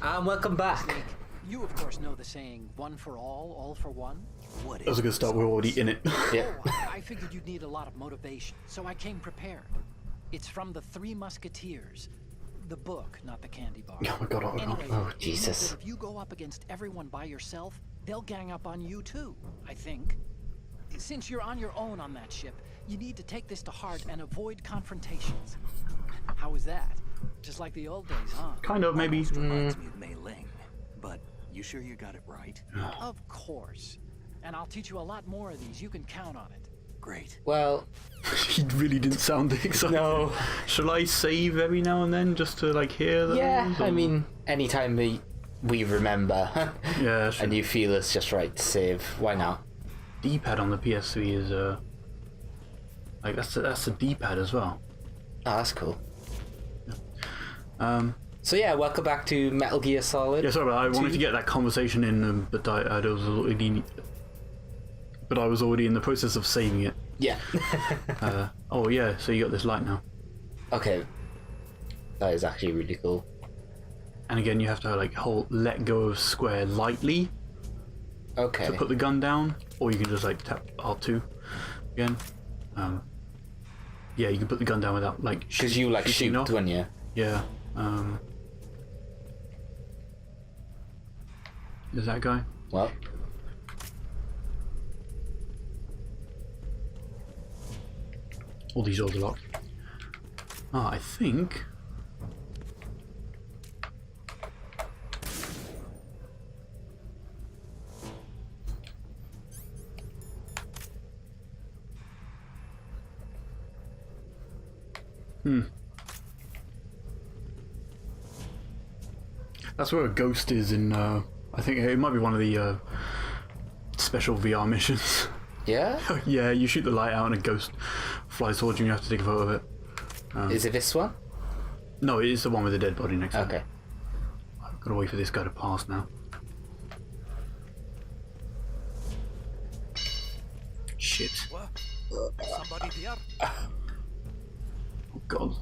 And welcome back. Snake, you of course know the saying, one for all for one? What That was a good start, we're already in it. Yeah. I figured you'd need a lot of motivation, so I came prepared. It's from the Three Musketeers. The book, not the candy bar. Oh my god, oh my god. Anyway, Oh, it means Jesus. that if you go up against everyone by yourself, they'll gang up on you too, I think. Since you're on your own on that ship, you need to take this to heart and avoid confrontations. How was that? Just like the old days, huh? Kind of, maybe. Almost reminds me of Mei Ling. But you sure you got it right? Of course. And I'll teach you a lot more of these. You can count on it. Great. Well, He really didn't sound excited. no. Shall I save every now and then just to like hear them? Yeah, I mean, anytime we remember Yeah, sure. and you feel it's just right to save, why not? D-pad on the PS3 is like that's the D-pad as well. Oh, that's cool. So yeah, welcome back to Metal Gear Solid. Yeah, sorry, but I wanted to get that conversation in, but I was already in the process of saving it. Yeah. Oh yeah, so you got this light now, Okay. That is actually really cool. and again you have to like let go of square lightly Okay. to put the gun down, or you can just like tap R2 again. Yeah, you can put the gun down without like Because you like shooting shoot, off. when you? Yeah. Is that guy? Well, All these doors are locked. I think. That's where a ghost is in. I think it might be one of the special VR missions. yeah? Yeah, you shoot the light out and a ghost flies towards you and you have to take a photo of it. Is it this one? No, it is the one with the dead body next to it. Okay. I've got to wait for this guy to pass now. Shit. What? Somebody here? Oh god.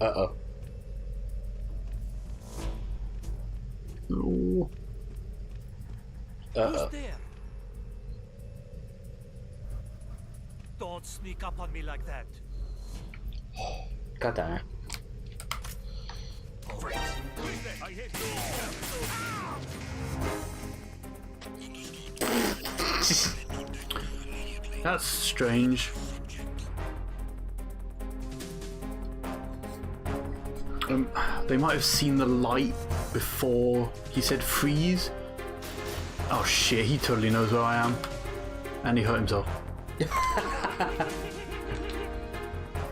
Uh-oh. No. Uh-oh. Who's there? Don't sneak up on me like that. God damn it. I hate That's strange. They might have seen the light before he said freeze. Oh shit, he totally knows where I am. And he hurt himself.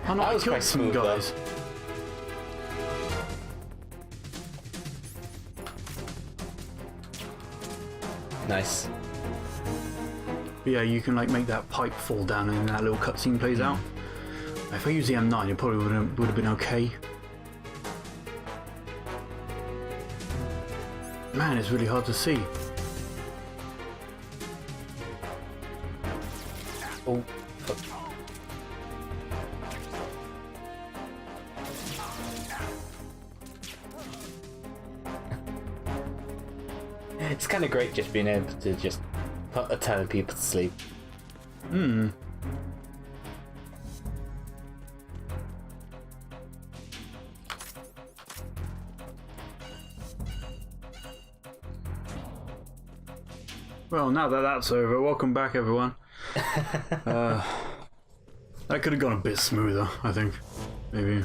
I'm not That was quite smooth, guys. Nice. But yeah, you can like make that pipe fall down and that little cutscene plays out. If I use the M9, it probably would have been okay. Man, it's really hard to see. Oh, fuck. It's kind of great just being able to just put a ton of people to sleep. Well, now that that's over, welcome back everyone. That could have gone a bit smoother, I think. Maybe.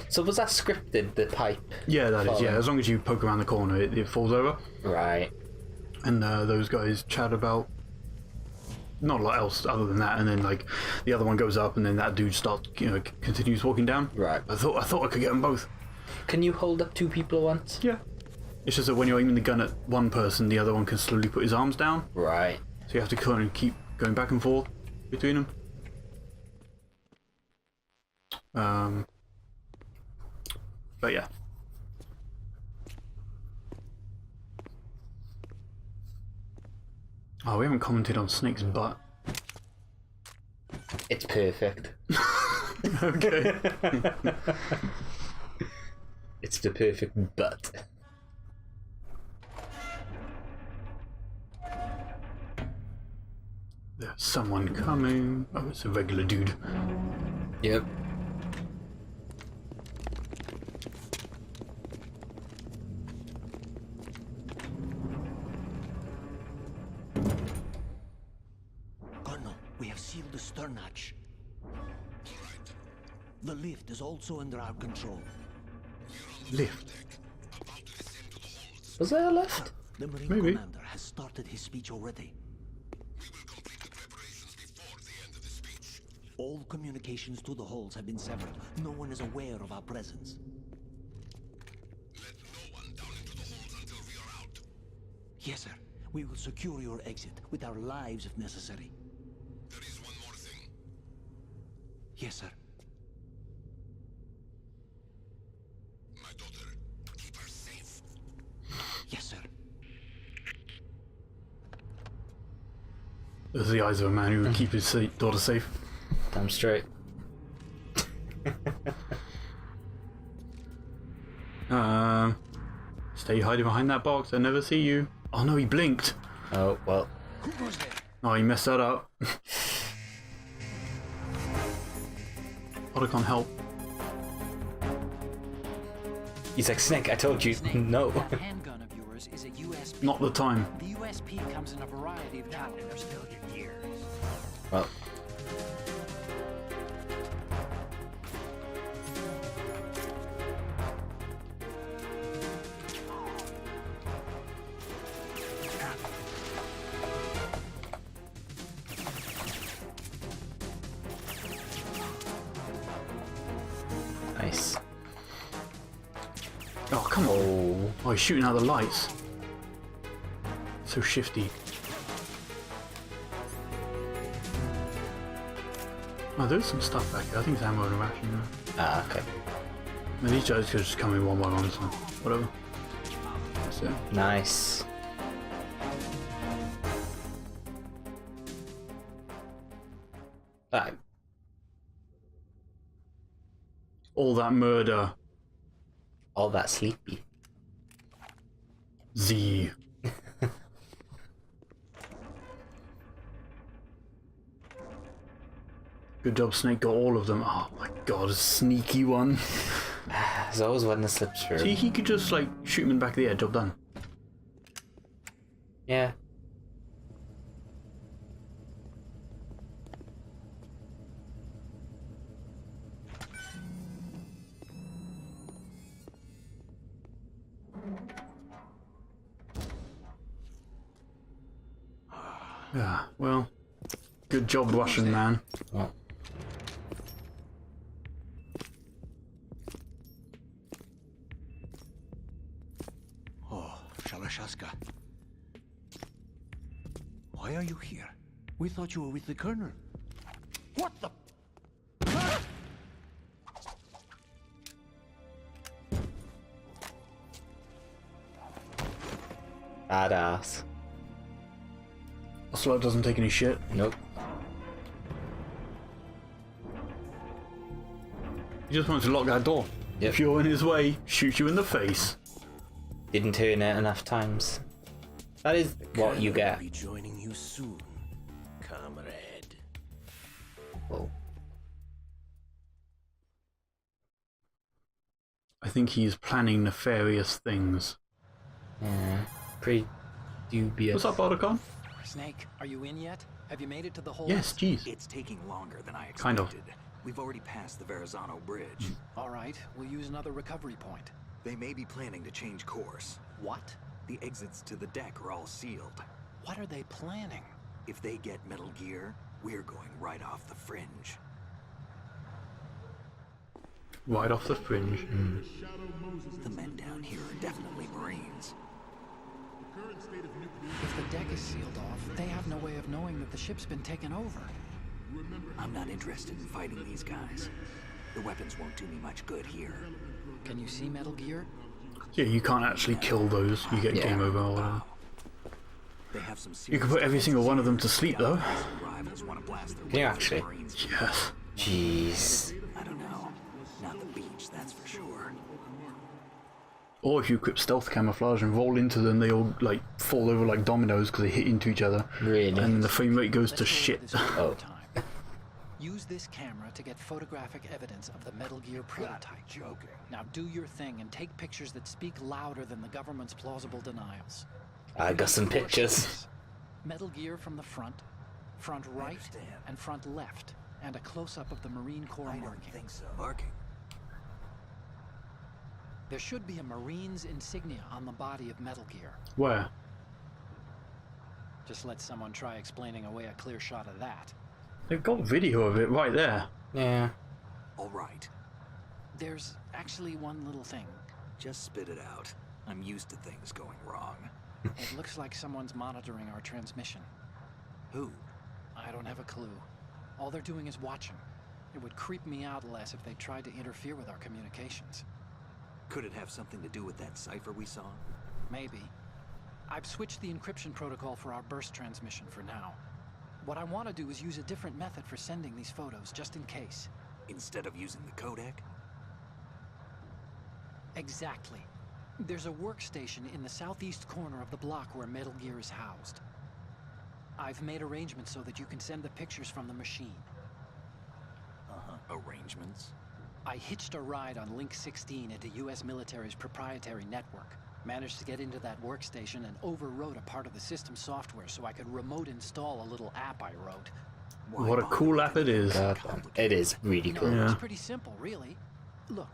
So was that scripted, the pipe? Yeah, that is, Falling. yeah. As long as you poke around the corner, it falls over. Right. And those guys chat about not a lot else other than that, and then like the other one goes up, and then that dude starts, continues walking down. Right. I thought I could get them both. Can you hold up two people at once? Yeah. It's just that when you're aiming the gun at one person, the other one can slowly put his arms down. Right. So you have to kind of keep going back and forth between them. But yeah. Oh, we haven't commented on Snake's butt. It's perfect. Okay. It's the perfect butt. There's someone coming. Oh, it's a regular dude. Yep. Colonel, we have sealed the stern hatch. The lift is also under our control. Lift. Was there a lift? The Marine Maybe. Commander has started his speech already. All communications to the halls have been severed. No one is aware of our presence. Let no one down into the halls until we are out. Yes, sir. We will secure your exit with our lives if necessary. There is one more thing. Yes, sir. My daughter, keep her safe. Yes, sir. Those are the eyes of a man who would keep his daughter safe. Damn straight. Stay hiding behind that box. I never see you. Oh no, he blinked. Oh, well. Who goes there? Oh, he messed that up. But I can't help. He's like, Snake, I told you, Snake, no. that handgun of yours is a USP. Not the time. The USP comes in a variety of calibers. Well. Nice. Oh, come on. Oh. Oh, he's shooting out the lights. So shifty. Oh, there's some stuff back here. I think it's ammo and a ration. Ah, okay. Now, these guys could just come in one by one, so whatever. That's it. Nice. Right. All that murder. All that sleepy. Z. Good job, Snake got all of them. Oh my god, a sneaky one. There's always one that slips through. See, he could just like shoot him in the back of the head, job done. Yeah. Yeah, well, good job, Russian man. Well. Oh, Shalashaska. Why are you here? We thought you were with the Colonel. What the? Badass. Ocelot doesn't take any shit. Nope. He just wants to lock that door. Yep. If you're in his way, shoot you in the face. Didn't turn it enough times. That is what you get. Be joining you soon, comrade. Whoa. I think he's planning nefarious things. Yeah. Pretty dubious. What's up, Otacon? Snake, are you in yet? Have you made it to the hole? Yes, jeez. It's taking longer than I expected. Kind of. We've already passed the Verrazano Bridge. All right, we'll use another recovery point. They may be planning to change course. What? The exits to the deck are all sealed. What are they planning? If they get Metal Gear, we're going right off the fringe. Right off the fringe. The men down here are definitely Marines. If the deck is sealed off, they have no way of knowing that the ship's been taken over. I'm not interested in fighting these guys. The weapons won't do me much good here. Can you see Metal Gear? Yeah, you can't actually kill those. You get Yeah. game over or whatever. They have some You can put every single one of them to sleep, though. Rivals want to blast their Can you way through actually? Marines. Yes. Jeez. I don't know. Not the beach, that's for sure. Or if you equip stealth camouflage and roll into them, they all like fall over like dominoes because they hit into each other. Really? And then the frame rate goes to Let's go over shit. this one more Oh. time. Use this camera to get photographic evidence of the Metal Gear prototype. Joking. Now do your thing and take pictures that speak louder than the government's plausible denials. I got some pictures. Metal Gear from the front right, understand. and front left, and a close-up of the Marine Corps I don't marking. think so. Marking? There should be a Marine's insignia on the body of Metal Gear. Where? Just let someone try explaining away a clear shot of that. They've got video of it right there. Yeah. All right. There's actually one little thing. Just spit it out. I'm used to things going wrong. It looks like someone's monitoring our transmission. Who? I don't have a clue. All they're doing is watching. It would creep me out less if they tried to interfere with our communications. Could it have something to do with that cipher we saw? Maybe. I've switched the encryption protocol for our burst transmission for now. What I want to do is use a different method for sending these photos, just in case. Instead of using the codec? Exactly. There's a workstation in the southeast corner of the block where Metal Gear is housed. I've made arrangements so that you can send the pictures from the machine. Arrangements? I hitched a ride on Link 16 into US military's proprietary network. Managed to get into that workstation and overwrote a part of the system software so I could remote install a little app I wrote. Why What a bother cool with app it is. God, it is really cool. Yeah. It's pretty simple, really. Look,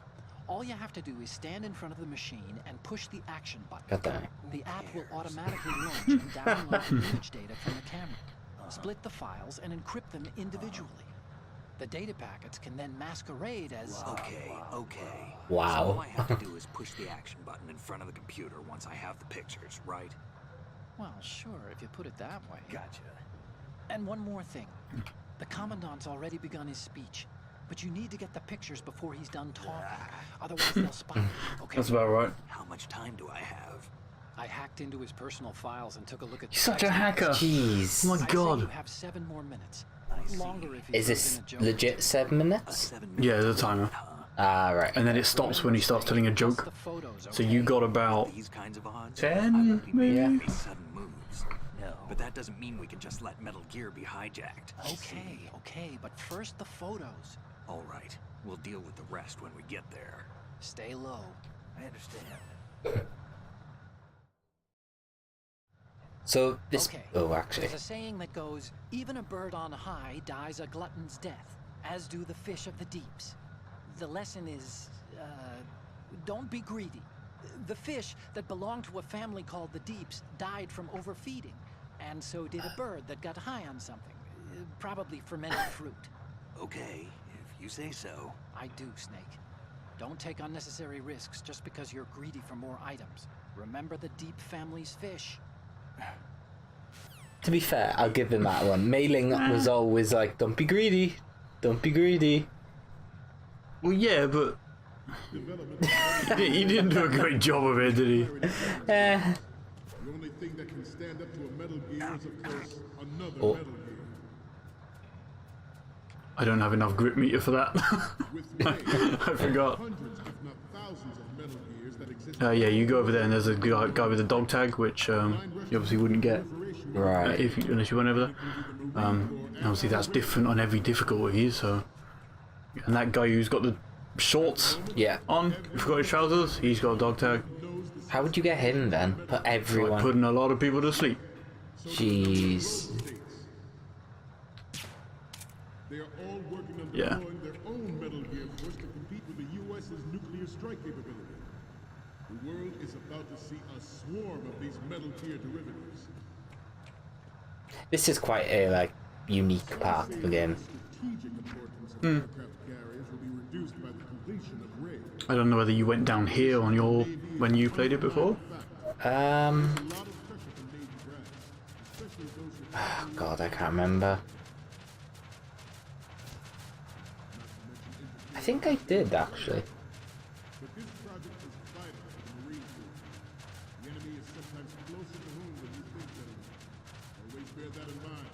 all you have to do is stand in front of the machine and push the action button. God damn it. The app will automatically launch and download the image data from the camera. Split the files and encrypt them individually. The data packets can then masquerade as... Okay. Wow. So all I have to do is push the action button in front of the computer once I have the pictures, right? Well, sure, if you put it that way. Gotcha. And one more thing. The Commandant's already begun his speech, but you need to get the pictures before he's done talking. Otherwise they'll spot you, okay? That's about right. How much time do I have? I hacked into his personal files and took a look at... You're such a hacker. Jeez. Oh my I say God. you have 7 more minutes. see. Longer if you Is put this in a joke. legit 7 minutes? 7 Yeah, minutes. there's a timer. Ah, right. And then it stops when he starts telling a joke. The photos, So okay? you got about These kinds of odds? 10, I won't be making maybe? any sudden moves. No. But that doesn't mean we can just let Metal Gear be hijacked. Okay, but first the photos. All right. We'll deal with the rest when we get there. Stay low. I understand. So this. Okay. Oh, actually. There's a saying that goes, even a bird on high dies a glutton's death, as do the fish of the deeps. The lesson is, don't be greedy. The fish that belonged to a family called the Deeps died from overfeeding, and so did a bird that got high on something, probably fermented fruit. Okay, if you say so. I do, Snake. Don't take unnecessary risks just because you're greedy for more items. Remember the Deep family's fish. To be fair, I'll give him that one. Mailing was always like, don't be greedy. Don't be greedy. Well, yeah, but he didn't do a great job of it, did he? Eh. The only thing that can stand up to a Metal Gear is, of course, another Oh. Metal Gear. I don't have enough grip meter for that. With I forgot. hundreds, if not thousands, of Metal Gears that exist. Yeah, you go over there and there's a guy with a dog tag, which you obviously wouldn't get Right. unless you went over there. Obviously that's different on every difficulty, so... And that guy who's got the shorts Yeah. on, who forgot his trousers, he's got a dog tag. How would you get him then? Put Like everyone. putting a lot of people to sleep. Jeez. They are all working on Yeah. deploying their own Metal Gear force to compete with the U.S.'s nuclear strike capability. The world is about to see a swarm of these Metal Gear derivatives. This is quite a unique part of the game. Strategic importance of aircraft carriers will be reduced by the completion of Ray. I don't know whether you went down here on your when you played it before. A lot of pressure from Navy brass, especially those who Oh, God, I can't remember. I think I did actually. But this project is vital to the Marine Corps. The enemy is sometimes closer to home than you think, gentlemen. Always bear that in mind.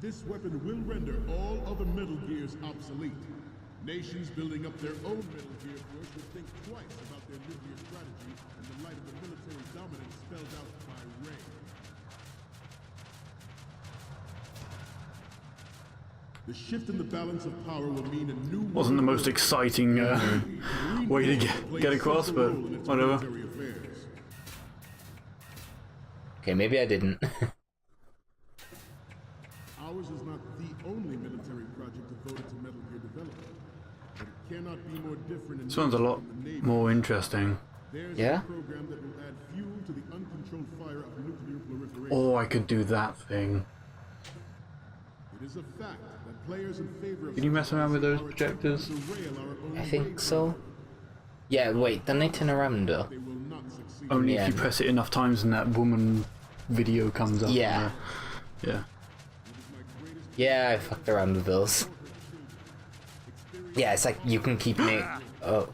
This weapon will render all other Metal Gears obsolete. Nations building up their own Metal Gear force would think twice about their nuclear strategy in the light of the military dominance spelled out by Ray. The shift in the balance of power will mean a new Wasn't the most exciting way to get across, but whatever. affairs. Okay, maybe I didn't. Ours is not the only military project devoted to Metal Gear development, but it cannot be more different. This one's a lot more interesting. There's Yeah? a program that will add fuel to the uncontrolled fire of nuclear proliferation. Oh, I could do that thing. It is a fact that players in favor of Can you mess around with those projectors? derail our own I think so. Yeah, wait, then they turn around though. they will not succeed. Only Yeah. if you press it enough times and that woman video comes up. Yeah. Yeah. Yeah, I fucked around with those. Yeah, it's like you can keep me. Oh.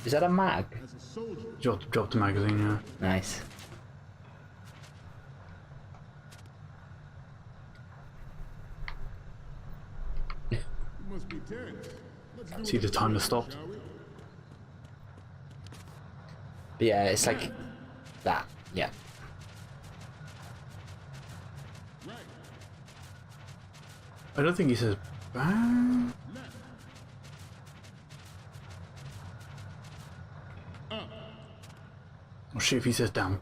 Is that a mag? As a soldier, Drop the magazine, yeah. Nice. you must be tense. Let's do See it the timer together, stopped. shall we? But yeah, it's like that. Yeah. Right. I don't think he says bang. Or shit if he says down.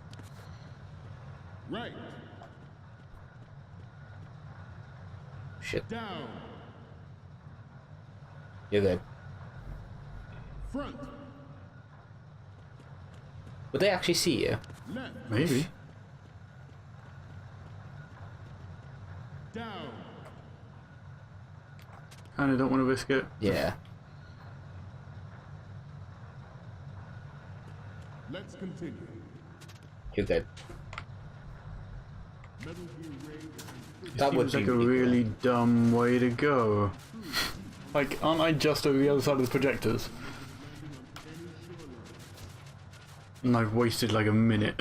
Right. Shit. Down. You're good. Front. Would they actually see you? Left. Maybe. Down. Kinda don't want to risk it. Yeah. Let's continue. You're good. Metal Gear Ray is That would Seems be like a really really dumb way to go. Like, aren't I just over the other side of the projectors? And I've wasted like a minute.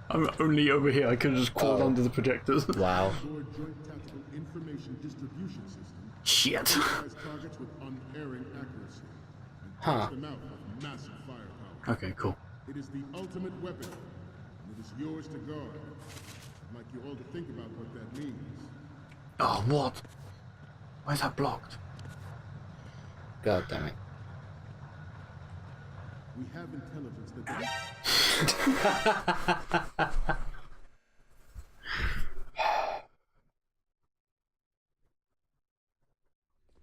I'm only over here, I could have just crawled Oh. under the projectors. Wow. Cool. Joint Tactical Information Distribution System Shit. supplies targets with unerring accuracy and Huh. takes them out with massive firepower. Okay, cool. It is the ultimate weapon, and it is yours to guard. I'd like you all to think about what that means. Oh, what? Why is that blocked? God damn it. We have intelligence that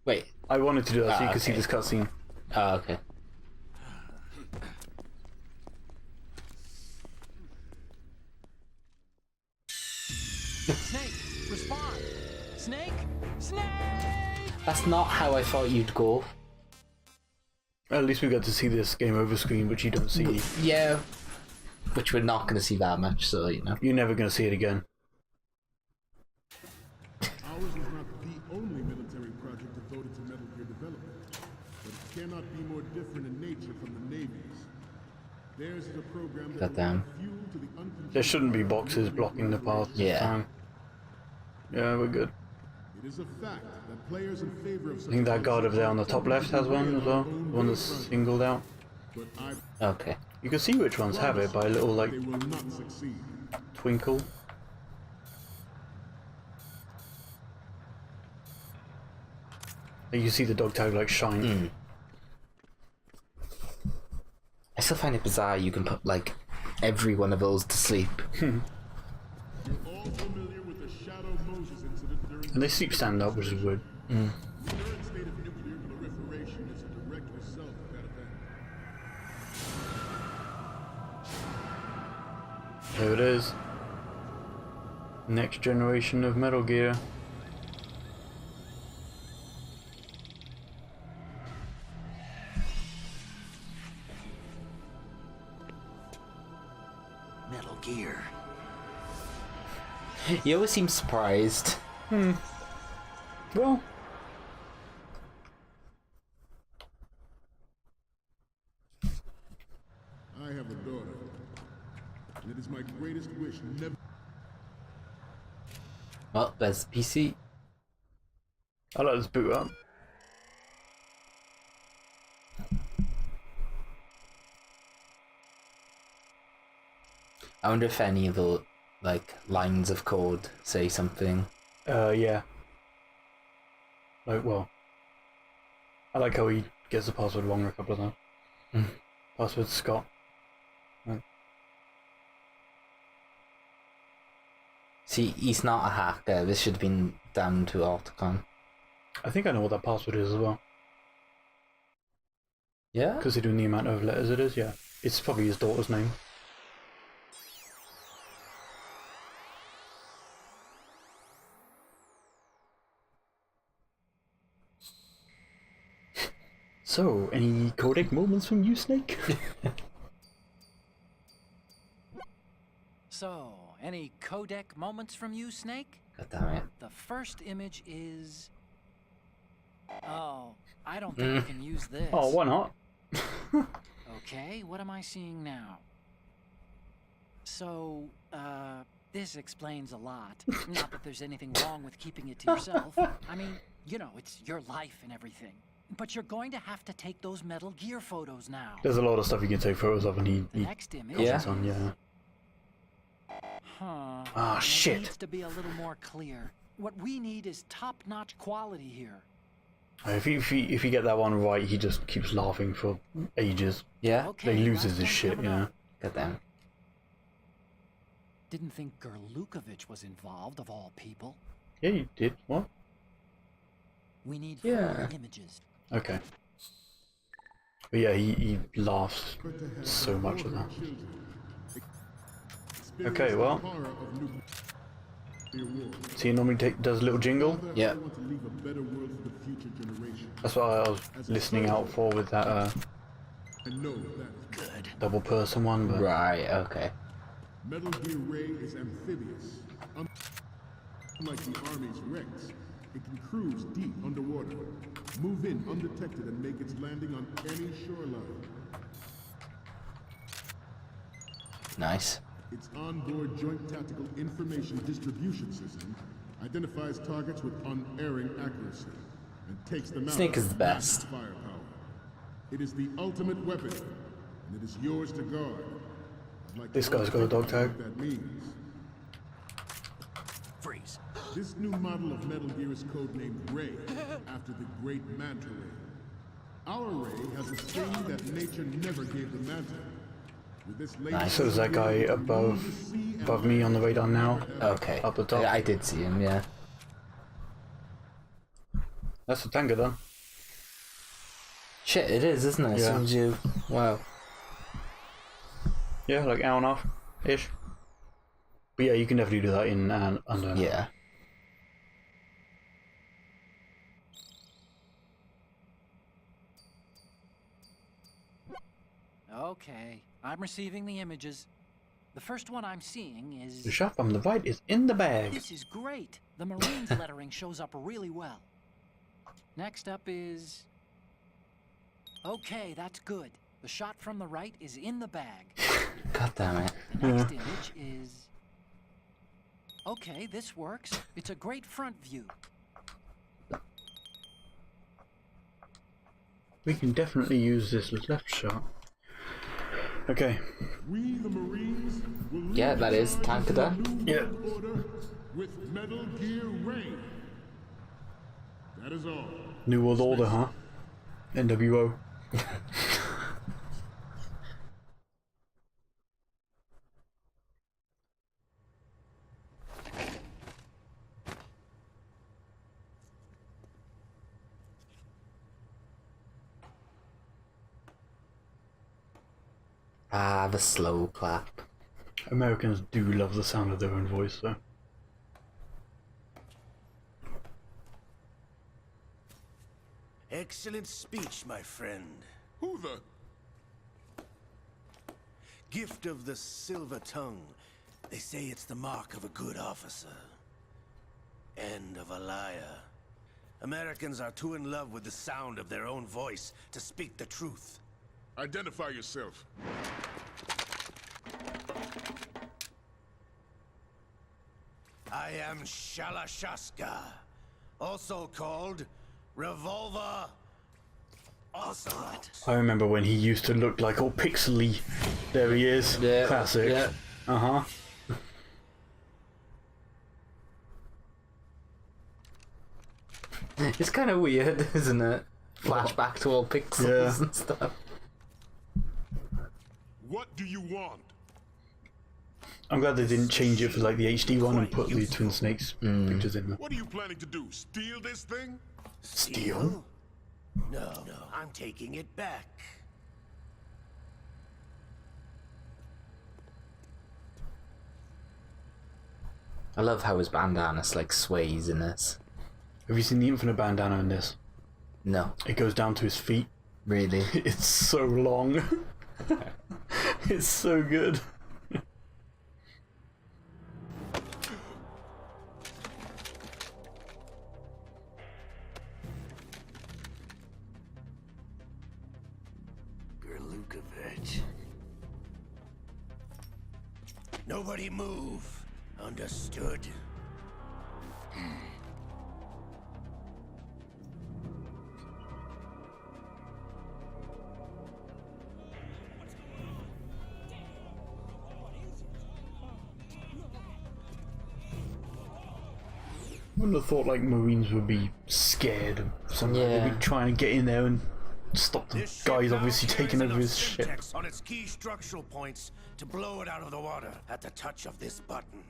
Wait. I wanted to do that so you could see okay. this cutscene. Oh, okay. Snake, respond! Snake! Snake! That's not how I thought you'd go. At least we got to see this game over screen, which you don't see. Yeah. Which we're not going to see that much, so, you know. You're never going to see it again. ours is not the only military project devoted to Metal Gear development, but it cannot be more different in nature from the Navy's. Theirs is a program that will Goddamn. add fuel to the uncontrolled There shouldn't be fire of boxes nuclear blocking the path this Yeah. time. Yeah, we're good. It is a fact that players in favor of I think that guard over there on the top left has one as well. The one that's singled out. but I Okay. You can see which ones have it by a little, like, they will not succeed. twinkle. You see the dog tag, like, shine. I still find it bizarre you can put, like, every one of those to sleep. You're all familiar with the Shadow Moses incident during And they sleep stand up, which is weird. the current state of nuclear proliferation is a direct result of that event. There it is. Next generation of Metal Gear. Metal Gear. You always seem surprised. Well, I have a daughter, and it is my greatest wish never. Well, there's PC. I like this boot up. I wonder if any of the like lines of code say something. Yeah. Like, well, I like how he gets the password wrong a couple of times. Password Scott. Right. See, he's not a hacker. This should have been down to Autocon. I think I know what that password is as well. Yeah? Considering the amount of letters it is, yeah. It's probably his daughter's name. So, any codec moments from you, Snake? So, any codec moments from you, Snake? God damn it. The first image is... Oh, I don't think we can use this. Oh, why not? Okay, what am I seeing now? So, this explains a lot. Not that there's anything wrong with keeping it to yourself. I mean, you know, it's your life and everything. But you're going to have to take those Metal Gear photos now. There's a lot of stuff you can take photos of, and The he next image Yeah. on, yeah. Huh. Ah, It shit. needs to be a little more clear. What we need is top-notch quality here. If you get that one right, he just keeps laughing for ages. Yeah? Okay, He loses last his one shit, coming you know. up. God damn. Didn't think Gerlukovich was involved, of all people. Yeah, you did. What? We need Yeah. 4 images. Okay. But yeah, he laughs so much at that. Okay, well. So he normally does a little jingle. Yeah. That's what I was listening out for with that Good. double person one. But Right, okay. Metal Gear Ray is amphibious. Unlike the Army's Rex, it can cruise deep underwater, move in undetected, and make its landing on any shoreline. Nice. Its onboard Joint Tactical Information Distribution System identifies targets with unerring accuracy and takes them out Snake is with the best. firepower. It is the ultimate weapon, and it is yours to guard. I'd like This to guy's got a dog tag. what that means. Freeze. This new model of Metal Gear is codenamed Ray, after the great Manta Ray. Our Ray has a sting that nature never gave the Manta. With this latest so is that guy above me on the radar now. Okay. Up the top. I did see him, yeah. That's the tanker done. Shit, it is, isn't it? As Yeah. soon as you... Wow. Yeah, like hour and a half ish. But yeah, you can definitely do that in under. Yeah. Okay, I'm receiving the images. The first one I'm seeing The is... shot on the right is in the bag. This is great. The Marines lettering shows up really well. Next up is... Okay, that's good. The shot from the right is in the bag. God damn it. The next image is... Okay, this works. It's a great front view. We can definitely use this left shot. Okay. We, the Marines, will lead Yeah, that the is charge tanker into a done. new Yeah. world order with Metal Gear Ray. That is all. New World Order, huh? NWO. Ah, the slow clap. Americans do love the sound of their own voice, though. Excellent speech, my friend. Who the? Gift of the silver tongue. They say it's the mark of a good officer. End of a liar. Americans are too in love with the sound of their own voice to speak the truth. Identify yourself. I am Shalashaska, also called Revolver Ocelot. I remember when he used to look like all pixely. There he is. Yeah, Classic. yeah. Uh-huh. It's kind of weird, isn't it? Flashback to all pixels Yeah. and stuff. What do you want? I'm glad they didn't change it for like the HD one and put the Twin Snakes pictures in there. What are you planning to do? Steal this thing? Steal? No, I'm taking it back. I love how his bandana like sways in this. Have you seen the infinite bandana in this? No, It goes down to his feet. really. It's so long. It's so good. Gerlukovich. Nobody move. Understood? Wouldn't have thought like Marines would be scared of something. They'd Yeah. be trying to get in there and stop the This ship guys now obviously carries taking over enough his ship. syntax on its key structural points to blow it out of the water at the touch of this button.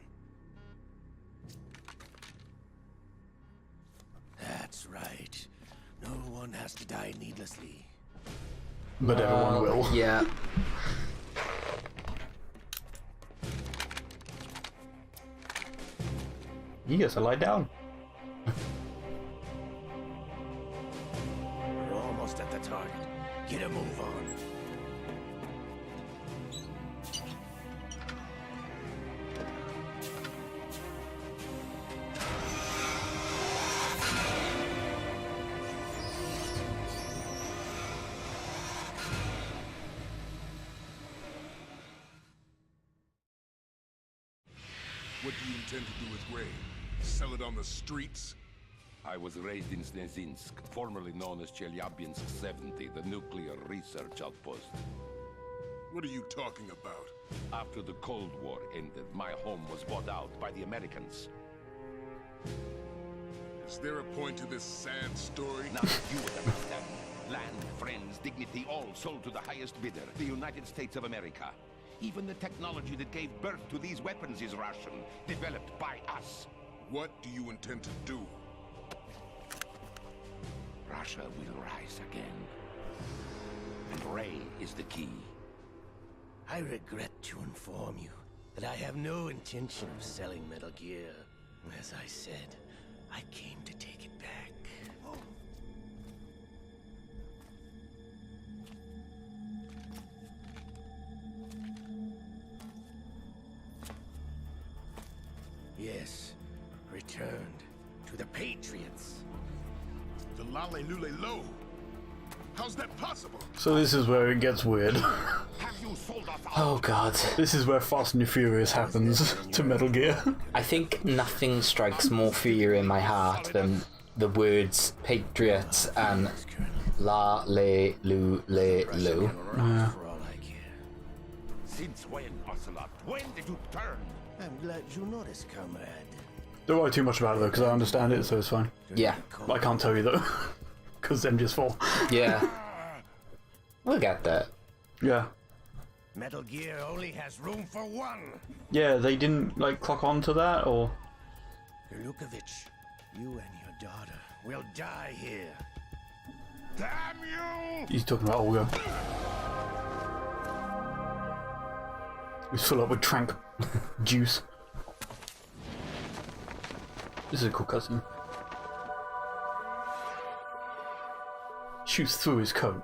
That's right. No one has to die needlessly. But everyone will. Yeah. He gets to lie down. We're almost at the target. Get a move on. What do you intend to do with Ray? Sell it on the streets? I was raised in Snezinsk, formerly known as Chelyabinsk 70, the nuclear research outpost. What are you talking about? After the Cold War ended, my home was bought out by the Americans. Is there a point to this sad story? Not as you would understand. Land, friends, dignity, all sold to the highest bidder, the United States of America. Even the technology that gave birth to these weapons is Russian, developed by us. What do you intend to do? Russia will rise again. And Ray is the key. I regret to inform you that I have no intention of selling Metal Gear. As I said, I came to take it back. Yes, returned to the Patriots. The Lale Lule Lo? How's that possible? So this is where it gets weird. Have you sold us out? Oh god. This is where Fast and the Furious happens to Metal Gear. I think nothing strikes more fear in my heart than the words Patriots and La Le Lu Le Lu. For all I care. Since when, Ocelot? When did you turn? I'm glad you noticed, comrade. Don't worry too much about it though, because I understand it, so it's fine. Yeah. I can't tell you though, because them just fall. Yeah. We'll get that. Yeah. Metal Gear only has room for one. Yeah, they didn't like clock on to that, or Gerlukovich, you and your daughter will die here. Damn you! he's talking about Olga. He's full up with trank juice. This is a cool cutscene. Shoots through his coat.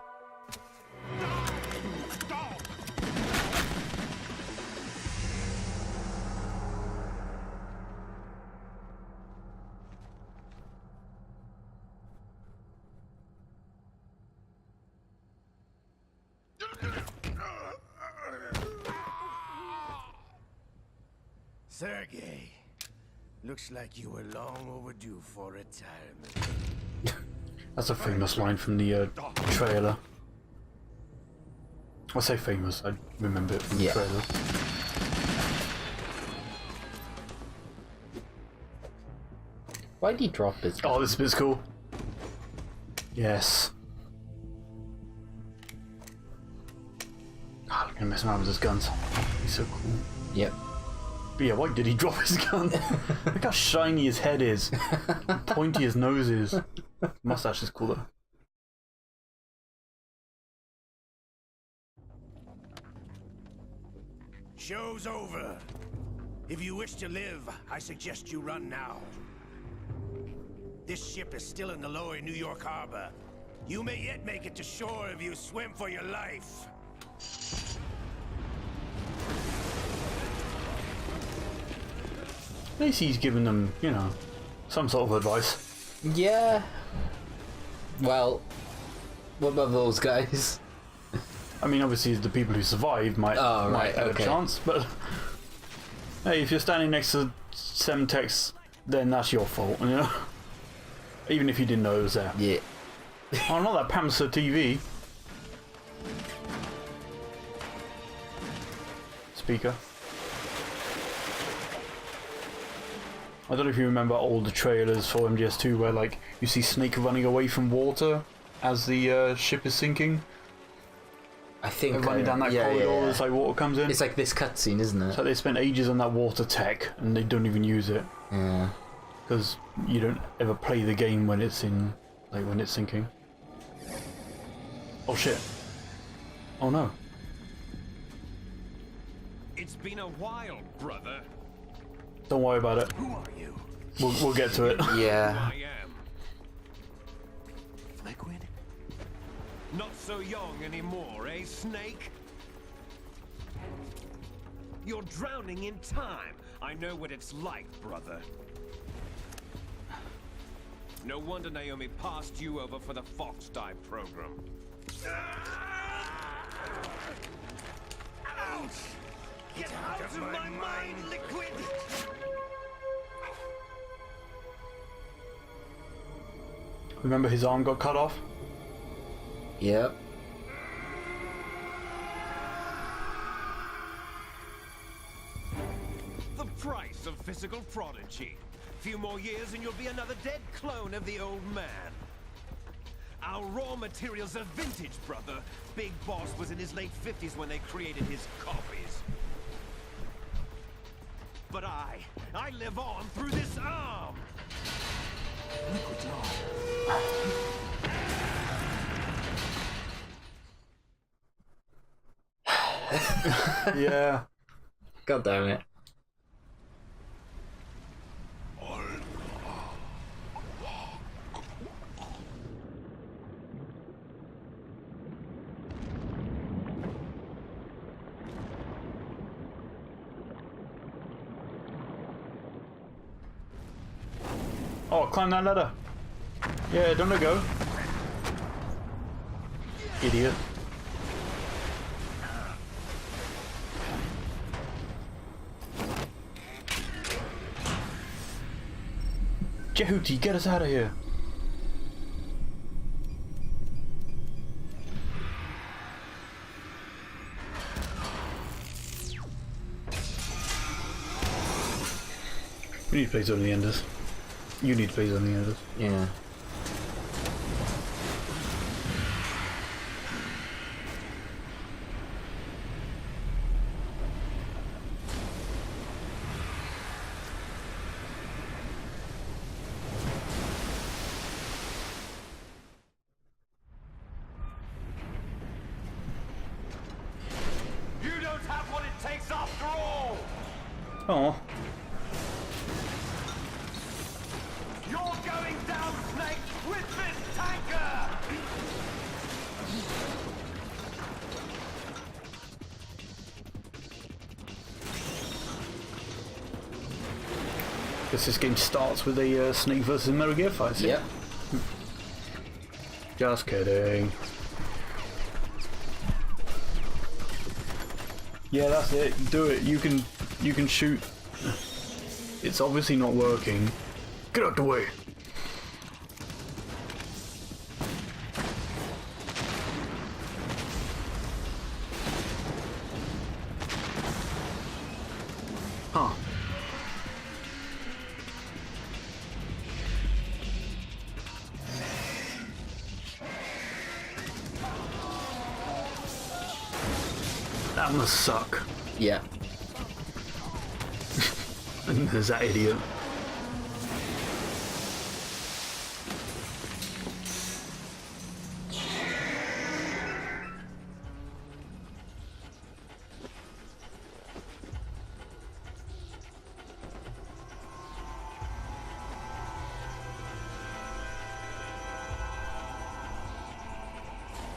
Sergei, Looks like you were long overdue for retirement. That's a famous line from the trailer. I say famous, I remember it from the trailer. Why'd he drop his gun? Oh, this bit's cool. Yes. God, I'm gonna mess around with his guns. He's so cool. Yep. But yeah, why did he drop his gun? Look how shiny his head is. How pointy his nose is. Mustache is cooler. Show's over. If you wish to live, I suggest you run now. This ship is still in the lower New York harbor. You may yet make it to shore if you swim for your life. At least he's giving them, you know, some sort of advice. Yeah. Well, what about those guys? I mean, obviously the people who survived might have a chance, but hey, if you're standing next to Semtex, then that's your fault, you know? Even if you didn't know it was there. Yeah. Oh, not that Pamsa TV. Speaker. I don't know if you remember older trailers for MGS2 where, like, you see Snake running away from water as the ship is sinking. I think they're running down that corridor as like water comes in. It's like this cutscene, isn't it? So they spent ages on that water tech and they don't even use it. Yeah. Because you don't ever play the game when it's in, like, when it's sinking. Oh shit. Oh no. It's been a while, brother. Don't worry about it. Who are you? We'll get to it. Yeah. I am. Liquid? Not so young anymore, eh, Snake? You're drowning in time. I know what it's like, brother. No wonder Naomi passed you over for the Fox Dive program. Ouch! Get out of my mind, Liquid! Remember his arm got cut off? Yep. The price of physical prodigy. Few more years and you'll be another dead clone of the old man. Our raw materials are vintage, brother. Big Boss was in his late 50s when they created his copies. But I live on through this arm! Liquid's on. Yeah. God damn it. Oh, climb that ladder. Yeah, don't let go. Idiot. Jehuti, get us out of here. We need to play Zone of the Enders. You need to play Zone of the Enders. Yeah. You don't have what it takes after all! Oh. You're going down, Snake, with this tanker! Guess this game starts with a Snake versus Metal Gear fight. Yep. Just kidding. Yeah, that's it. Do it. You can shoot. It's obviously not working. Get out the way! Huh. That must suck. Yeah. And there's that idiot.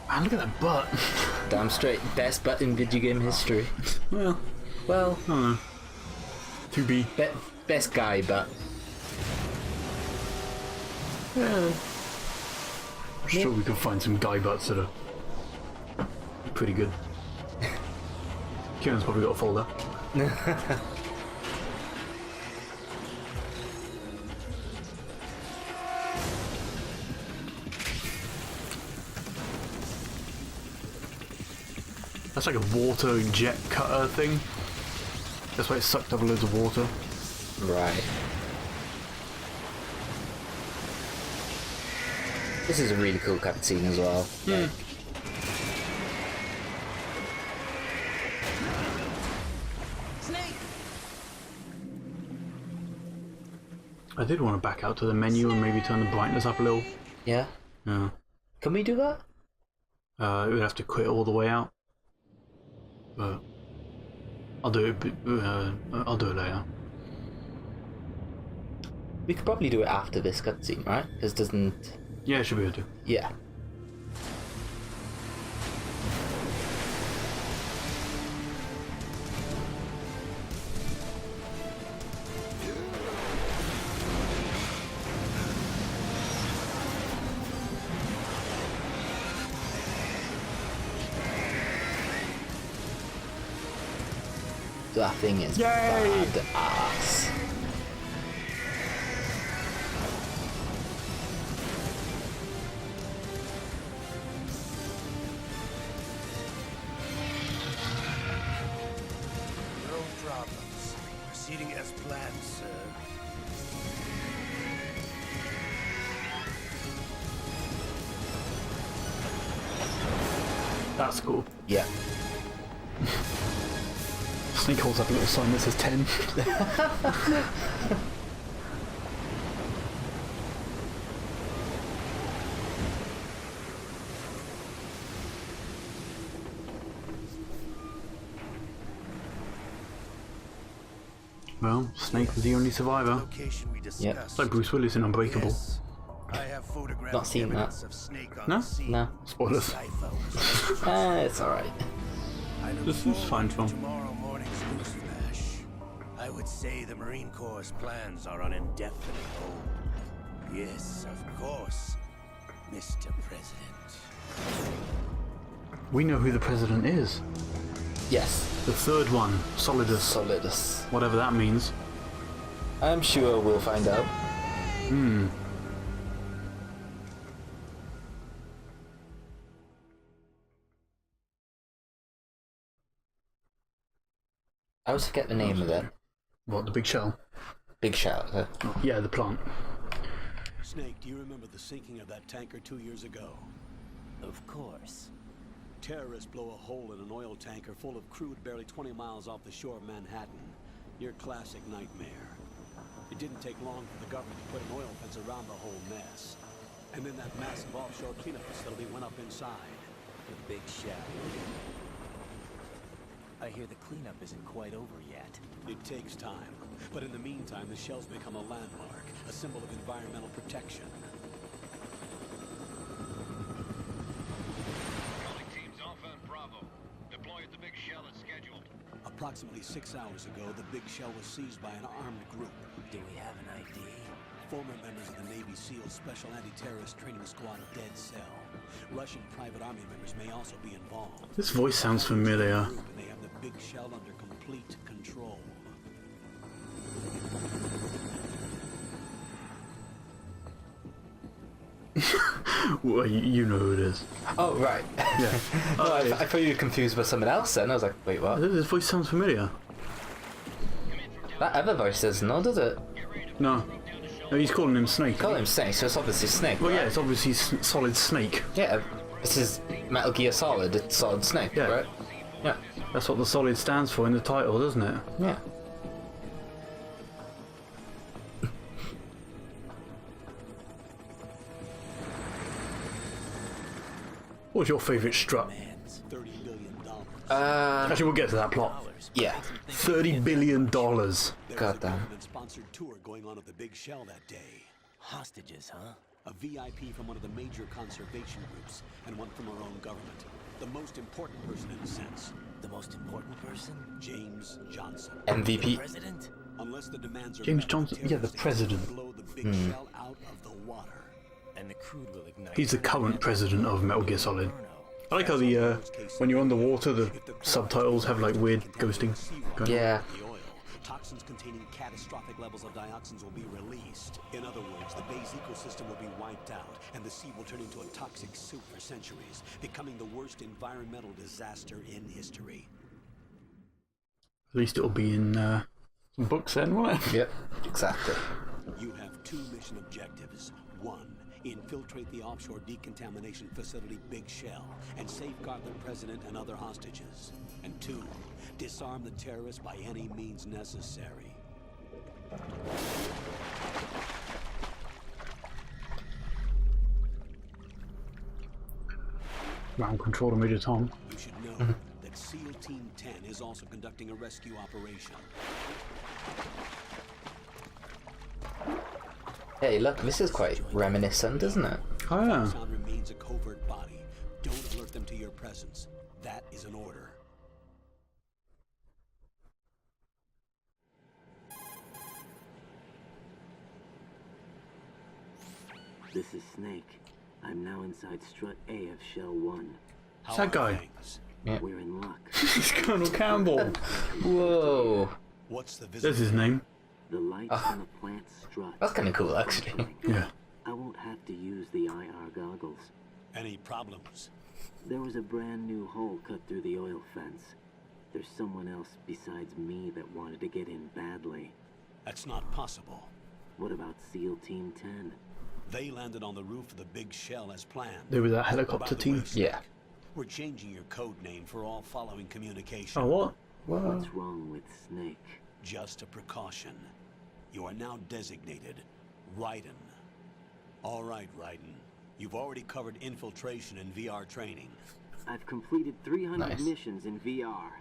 Man, look at that butt. Damn straight. Best butt in video game history. Well, Well, I don't know. To be. best guy butt. Yeah. I'm sure we can find some guy butts that are pretty good. Kieran's probably got a folder. That's like a water jet cutter thing. That's why it sucked up loads of water. Right. This is a really cool cutscene as well. Yeah. Snake! I did want to back out to the menu and maybe turn the brightness up a little. Yeah. Yeah. Can we do that? It would have to quit all the way out. But I'll do it. I'll do it later. We could probably do it after this cutscene, right? Because doesn't... Yeah, should be able to. Yeah. That thing is badass. No problems. Proceeding as planned, sir. That's cool. Yeah. Snake holds up a little sign that says 10. Well, Snake is the only survivor. Location we discussed. It's like Bruce Willis in Unbreakable. Yes. I have photographic Not seen that. evidence of Snake on No? the scene. No. Spoilers. I found It's alright. I look This is forward fine to film. tomorrow morning's news flash. I would say the Marine Corps' plans are on indefinite hold. Yes, of course, Mr. President. We know who the president is. Yes. The third one, Solidus. Solidus. Whatever that means. I'm sure we'll find out. I always forget the name of it. What, the big shell? Big shout. Yeah, the plant. Snake, do you remember the sinking of that tanker 2 years ago? Of course. Terrorists blow a hole in an oil tanker full of crude barely 20 miles off the shore of Manhattan. Your classic nightmare. It didn't take long for the government to put an oil fence around the whole mess. And then that massive offshore cleanup facility went up inside. The big shell. I hear the cleanup isn't quite over yet. It takes time. But in the meantime, the shell's become a landmark, a symbol of environmental protection. Calling teams Alpha and Bravo. Deploy at the big shell as scheduled. Approximately 6 hours ago, the big shell was seized by an armed group. Do we have an ID? Former members of the Navy SEAL Special Anti-Terrorist Training Squad Dead Cell. Russian private army members may also be involved. This voice sounds familiar. And they have the big shell under complete control. Well, you know who it is. Oh, right. Yeah. No, I thought you were confused with someone else then. I was like, wait, what? This voice sounds familiar. That other voice doesn't know, does it? No. No, he's calling him Snake. Call him Snake, so it's obviously Snake. Well, right? yeah, it's obviously Solid Snake. Yeah, this is Metal Gear Solid, it's Solid Snake, Yeah. right? Yeah. That's what the Solid stands for in the title, doesn't it? Yeah. What's your favourite strut? $30 billion. Actually, we'll get to that plot. Yeah. $30 billion. There's a Goddamn. government-sponsored tour going on at the Big Shell that day. Hostages, huh? A VIP from one of the major conservation groups, and one from our own government. The most important person in a sense. The most important person? James Johnson. MVP. President? Unless the demands are James met, Johnson? Yeah, the terrorists president. blow the Big Shell out of the water. And the crude will ignite. He's the current president of Metal Gear Solid. I like how the when you're underwater, the subtitles have like weird ghosting going on. Yeah. The oil, toxins containing catastrophic levels of dioxins will be released. In other words, the bay's ecosystem will be wiped out, and the sea will turn into a toxic soup for centuries, becoming the worst environmental disaster in history. At least it'll be in some books then, won't it? Yep, exactly. You have two mission objectives. One, infiltrate the offshore decontamination facility Big Shell and safeguard the president and other hostages. And two, disarm the terrorists by any means necessary. Ground controller Major Tom. You should know that SEAL Team 10 is also conducting a rescue operation. Hey, look, this is quite reminiscent, isn't it? Oh yeah. Sound remains a covert body. Don't alert them to your presence. That is an order. This is Snake. I'm now inside Strut A of Shell 1. It's that guy. Yeah. We're in luck. It's Colonel Campbell. Whoa. What's the There's his name. The lights on the plant strut. That's kind of cool, actually. Yeah. I won't have to use the IR goggles. Any problems? There was a brand new hole cut through the oil fence. There's someone else besides me that wanted to get in badly. That's not possible. What about SEAL Team 10? They landed on the roof of the Big Shell as planned. They were that By helicopter the team. way, Yeah. we're changing your code name for all following communication. Oh what? What's wrong with Snake? Just a precaution. You are now designated Raiden. All right, Raiden. You've already covered infiltration and VR training. I've completed 300 Nice. missions in VR.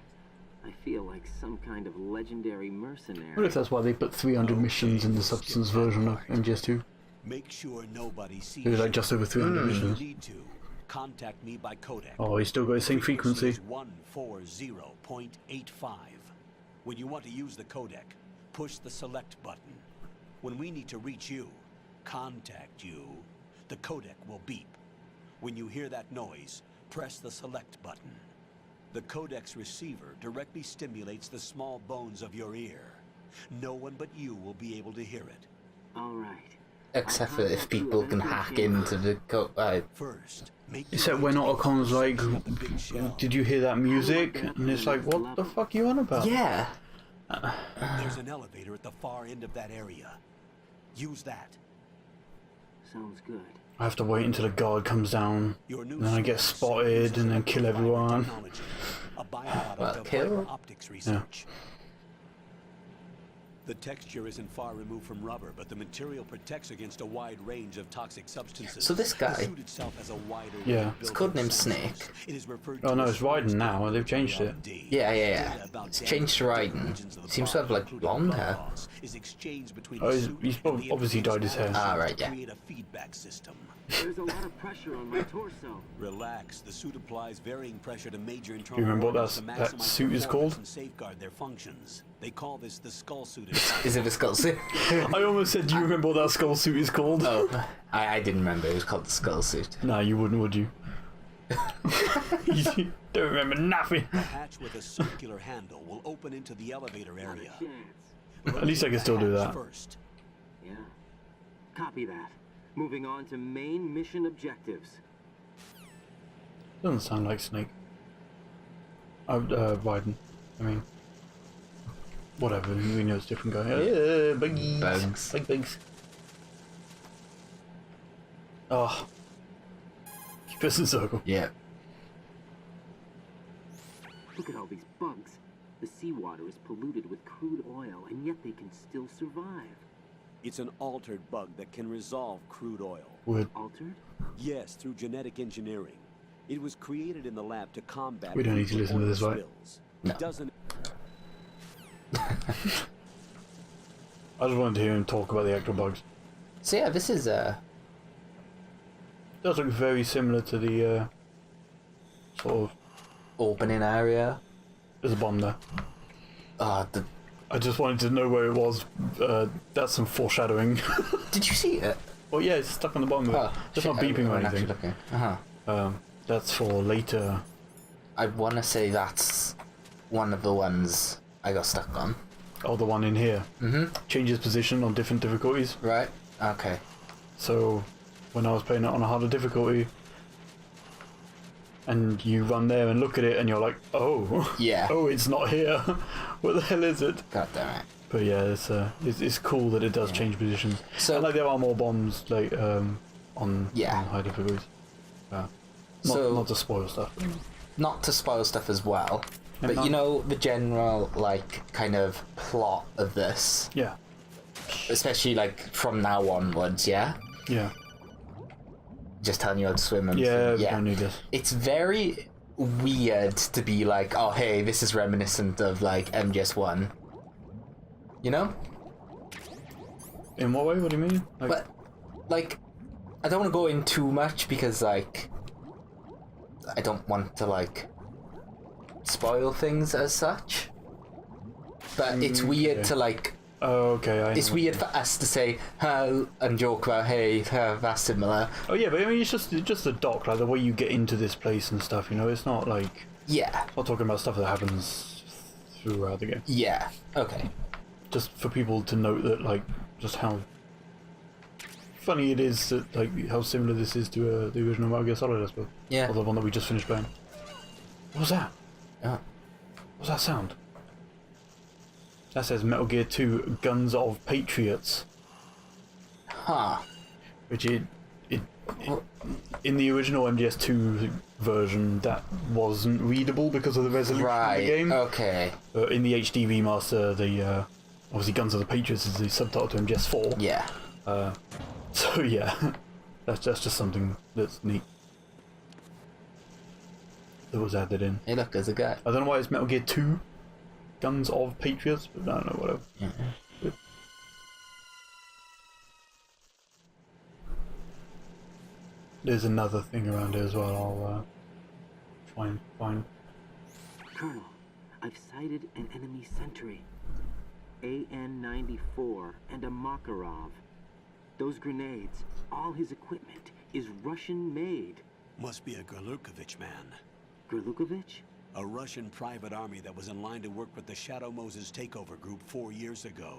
I feel like some kind of legendary mercenary. I wonder if that's why they put 300 missions in the Substance version of MGS2. Make sure nobody sees It was like you. just over 300 If missions. you need to, contact me by codec. Oh, he's still got the same frequency. is 140.85. When you want to use the codec, push the select button. When we need to reach you, contact you, the codec will beep. When you hear that noise, press the select button. The codec's receiver directly stimulates the small bones of your ear. No one but you will be able to hear it. All right. Except for if people can hack into the First, make Except when Ottocon's like, did you hear that music? And it's like, what the fuck are you on about? Yeah. There's an elevator at the far end of that area. Use that. Sounds good. I have to wait until the guard comes down, Your new and then I get spotted, and then kill everyone. technology, a byproduct Well, of kill? fiber optics research. The texture isn't far removed from rubber, but the material protects against a wide range of toxic substances. So this guy- The suit itself has a wider Yeah. range It's built-in codenamed sensors. Snake. It is referred Oh to no, as it's Raiden now, they've changed it. D. Yeah. Data about It's damage changed to to Raiden. regions of the Seems to have, body, like, including blonde blood hair. loss, is exchanged between Oh, the he's suit he's and the obviously dyed his hair. Ah, right, yeah. create a feedback system. There's a lot of pressure on my torso. Relax. The suit applies varying pressure to major internal Do you remember what organs to that maximize suit is performance called? and safeguard their functions. They call this the skull suit. Is it a skull suit? I almost said, do you remember what that skull suit is called? Oh, I didn't remember. It was called the skull suit. No, you wouldn't, would you? You don't remember nothing. A hatch with a circular handle will open into the elevator area. Chance. At least I can still do Hatch that. First. Yeah. Copy that. Moving on to main mission objectives. Doesn't sound like Snake. Biden. I mean, whatever. We know it's different guy. Buggies. Bugs. Big bugs. Oh. Keep us in circle. Yeah. Look at all these bugs. The seawater is polluted with crude oil, and yet they can still survive. It's an altered bug that can resolve crude oil. Wood. Altered? Yes, through genetic engineering. It was created in the lab to combat. We don't need to listen to this, right? spills. No. It doesn't. I just wanted to hear him talk about the actual bugs. So yeah, this is It does look very similar to the sort of. opening area. There's a bomb there. The I just wanted to know where it was. That's some foreshadowing. Did you see it? Well, yeah, it's stuck on the bottom of it. Just not beeping or anything. That's for later. I want to say that's one of the ones I got stuck on. Oh, the one in here. Mm-hmm. Changes position on different difficulties. Right. Okay. So, when I was playing it on a harder difficulty, and you run there and look at it, and you're like, oh, Yeah. oh, it's not here. Where the hell is it? God damn it. But yeah, it's cool that it does change positions. So- and, like, there are more bombs like on high difficulties. Not to spoil stuff. Not to spoil stuff as well, Yeah, but no. you know the general like kind of plot of this, Yeah, especially like from now onwards. Yeah. yeah, Just telling you how to swim and yeah. We don't need this. It's very weird to be like, oh hey, this is reminiscent of like MGS1. You know? In what way? What do you mean? Like, But like, I don't want to go in too much because like, I don't want to like spoil things as such. But it's weird to like. oh, okay. It's weird for us to say and joke about hey, that's similar. Oh yeah, but I mean, it's just the dock, like the way you get into this place and stuff. You know, it's not like Yeah. not talking about stuff that happens throughout the game. Yeah. Okay. Just for people to note that, like, just how funny it is that, like, how similar this is to the original Metal Gear Solid, I suppose. Yeah. Or the one that we just finished playing. What was that? Oh. What's that sound? That says Metal Gear 2 Guns of Patriots. Huh. Which in the original MGS2 version, that wasn't readable because of the resolution of the game. Okay. But in the HD remaster, the obviously Guns of the Patriots is the subtitle to MGS4. Yeah. So yeah, that's just something that's neat that was added in. Hey, look, there's a guy. I don't know why it's Metal Gear 2 Guns of Patriots, but I don't know, whatever. Yeah. There's another thing around here as well. I'll try and find. Colonel, I've sighted an enemy sentry. AN-94 and a Makarov. Those grenades, all his equipment, is Russian-made. Must be a Gerlukovich man. Gerlukovich? A Russian private army that was in line to work with the Shadow Moses takeover group 4 years ago.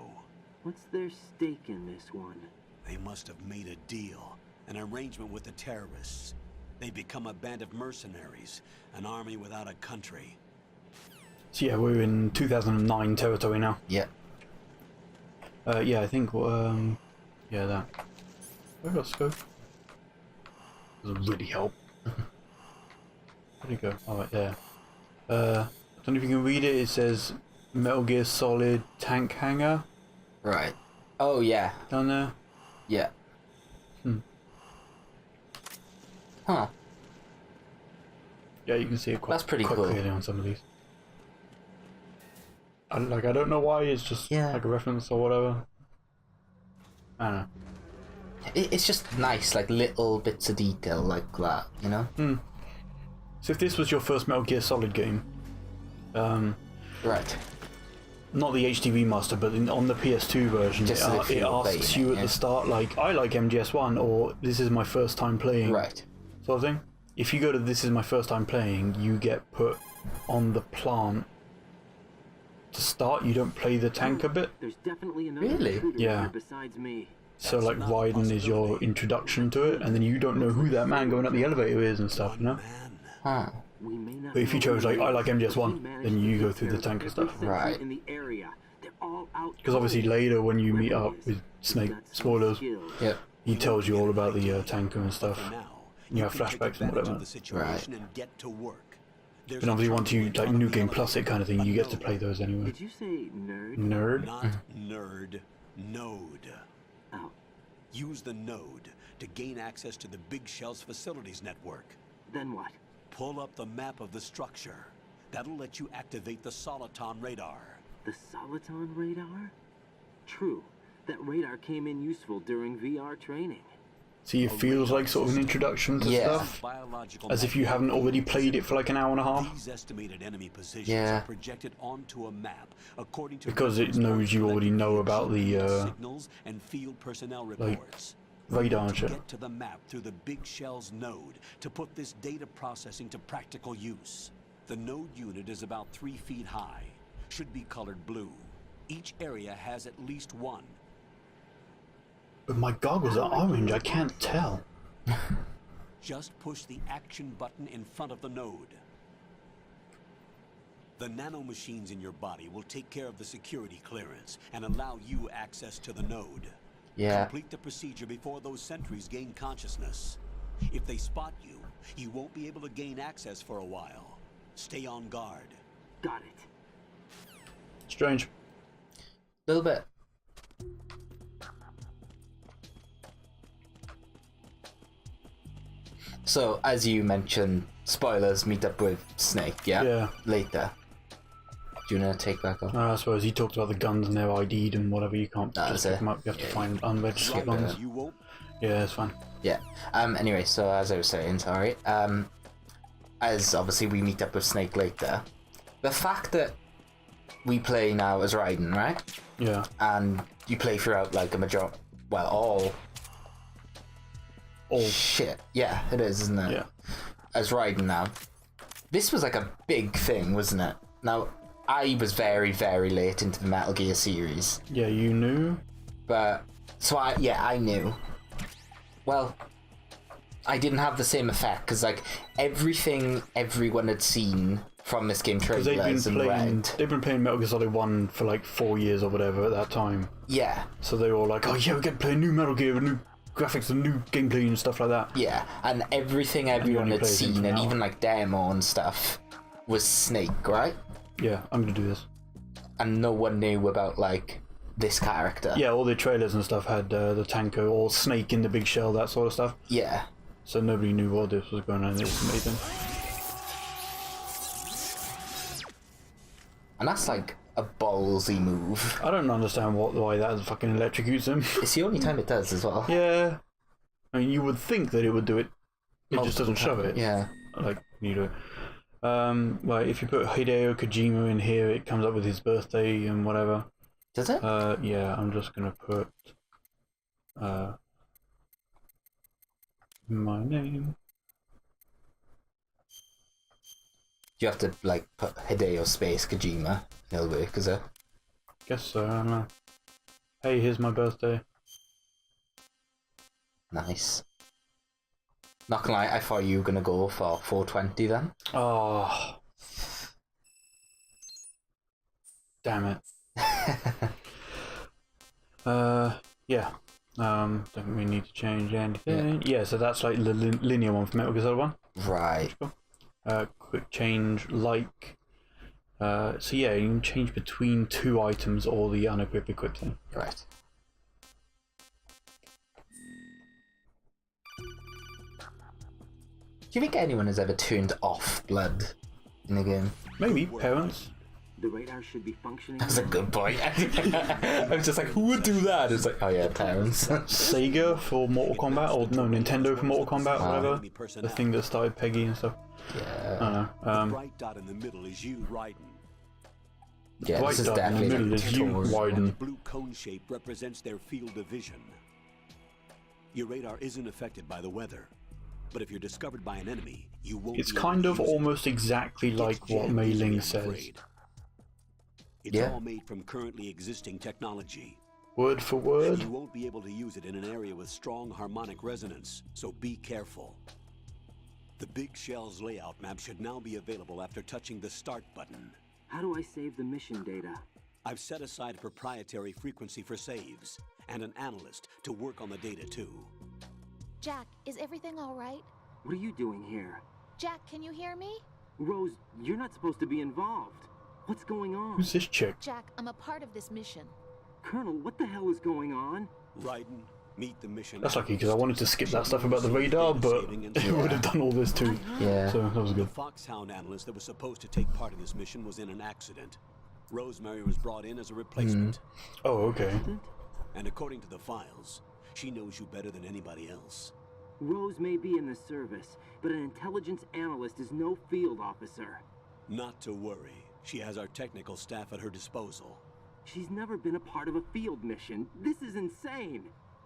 What's their stake in this one? They must have made a deal, an arrangement with the terrorists. They become a band of mercenaries, an army without a country. So yeah, we're in 2009 territory now. Yeah. Yeah, I think. Yeah, that. Where got scope? Doesn't really help. Where'd it go? Oh, right there. I don't know if you can read it. It says Metal Gear Solid tank hangar. Right. Oh yeah. Down there. Yeah. Huh. Yeah, you can see it quite. That's pretty quite cool. clearly on some of these. I don't know why. It's just like a reference or whatever. I don't know. It's just nice, like little bits of detail like that, you know? So if this was your first Metal Gear Solid game, right. Not the HD remaster, but on the PS2 version, Just it asks you at the start, like, I like MGS1, or this is my first time playing. Right. Sort of thing. If you go to this is my first time playing, you get put on the plant to start. You don't play the tanker bit. There's definitely another Really? intruder Yeah. here besides me. So like Raiden is your introduction to it, and then you don't know who that man going up the elevator is and stuff, you know? Huh. But if you chose like, I like MGS1, then you go through the tanker stuff. Right. Because obviously later when you meet up with Snake, spoilers, Yep. he tells you all about the tanker and stuff. You have flashbacks and whatever. Right. And obviously once you, like New Game Plus it kind of thing, you get to play those anyway. Did you say nerd? Nerd? Not nerd. Node. Oh. Use the node to gain access to the Big Shell's facilities network. Then what? Pull up the map of the structure. That'll let you activate the Soliton radar. The Soliton radar? True. That radar came in useful during VR training. See, it feels like sort of an introduction to stuff, as if you haven't already played it for like an hour and a half. These estimated enemy positions are projected onto a map according to because it knows you already know about the signals and field personnel reports. radar and shit. Get to the map through the Big Shell's node to put this data processing to practical use. The node unit is about 3 feet high. Should be colored blue. Each area has at least one. But my goggles are orange, I can't tell. Just push the action button in front of the node. The nanomachines in your body will take care of the security clearance and allow you access to the node. Yeah. Complete the procedure before those sentries gain consciousness. If they spot you, you won't be able to gain access for a while. Stay on guard. Got it. Strange. Little bit. So, as you mentioned, spoilers, meet up with Snake, yeah? Yeah. Later. Do you want to take back off? I suppose he talked about the guns and they're ID'd and whatever, you can't just pick them up, you have to find unregistered ones. Yeah, it's fine. Yeah. Anyway, so as I was saying, sorry, as obviously we meet up with Snake later, the fact that we play now as Raiden, right? Yeah. And you play throughout like a majority, well, all shit. Yeah, it is, isn't it? Yeah. As Raiden now. This was like a big thing, wasn't it? Now, I was very, very late into the Metal Gear series. Yeah, you knew? But, so I knew. Well, I didn't have the same effect, because like, everything everyone had seen from this game trailers and read. They've been playing Metal Gear Solid 1 for like 4 years or whatever at that time. Yeah. So they were all like, oh yeah, we get to play new Metal Gear with new graphics and new gameplay and stuff like that. Yeah, and everything everyone had seen, and even like demo and stuff, was Snake, right? Yeah, I'm gonna do this. And no one knew about like this character. Yeah, all the trailers and stuff had the tanker or Snake in the big shell, that sort of stuff. Yeah. So nobody knew what this was going on. It was amazing. And that's like a ballsy move. I don't understand why that fucking electrocutes him. It's the only time it does as well. Yeah. I mean, you would think that it would do it. It just doesn't show it. Yeah. Like, you do it. Right, if you put Hideo Kojima in here, it comes up with his birthday and whatever. Does it? Yeah, I'm just gonna put my name. You have to like put Hideo space Kojima. It'll work, is it? Guess so, I don't know. Hey, here's my birthday. Nice. Not gonna lie, I thought you were gonna go for 420 then. Oh. Damn it. Yeah. Don't we need to change anything? Yeah, so that's like the linear one from Metal Gear Solid 1. Right. Quick change, like. So yeah, you can change between 2 items or the unequipped equipped thing. Right. Do you think anyone has ever turned off blood in the game? Maybe, parents. The radar should be functioning. That's a good point. I was just like, who would do that? It's like, oh yeah, parents. Sega for Mortal Kombat, or no, Nintendo for Mortal Kombat, whatever. The thing that started Peggy and stuff. Yeah. I don't know. The bright dot in the middle is you, Raiden. Yeah, White this is dot in the definitely middle is you, The Raiden. blue cone shape represents their field of vision. Your radar isn't affected by the weather, but if you're discovered by an enemy, you won't. It's be able kind to of use it. almost exactly like what Mei Ling says. It's all made from currently existing technology. Word for word? You won't be able to use it in an area with strong harmonic resonance, so be careful. The Big Shell's layout map should now be available after touching the Start button. How do I save the mission data? I've set aside a proprietary frequency for saves, and an analyst to work on the data too. Jack, is everything all right? What are you doing here? Jack, can you hear me? Rose, you're not supposed to be involved. What's going on? Who's this chick? Jack, I'm a part of this mission. Colonel, what the hell is going on? Raiden, meet the mission. That's lucky, because I wanted to skip that stuff about the radar, but it would have done all this too. Yeah. So that was The good. Foxhound analyst that was supposed to take part in this mission was in an accident. Rosemary was brought in as a replacement. Oh, okay. And according to the files, she knows you better than anybody else. Rose may be in the service, but an intelligence analyst is no field officer. Not to worry. She has our technical staff at her disposal. She's never been a part of a field mission. This is insane.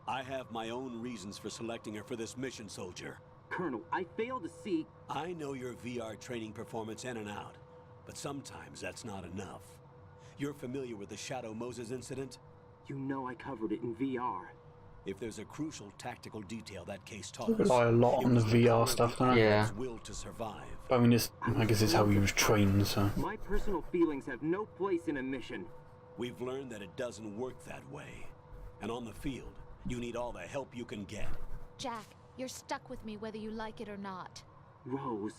I have my own reasons for selecting her for this mission, soldier. Colonel, I fail to see... I know your VR training performance in and out, but sometimes that's not enough. You're familiar with the Shadow Moses incident? You know I covered it in VR. If there's a crucial tactical detail that case taught I us, rely a lot on the VR stuff, don't I? Yeah. will to survive. I mean, I guess it's how he was trained, so. My personal feelings have no place in a mission. We've learned that it doesn't work that way. And on the field, you need all the help you can get. Jack, you're stuck with me whether you like it or not. Rose.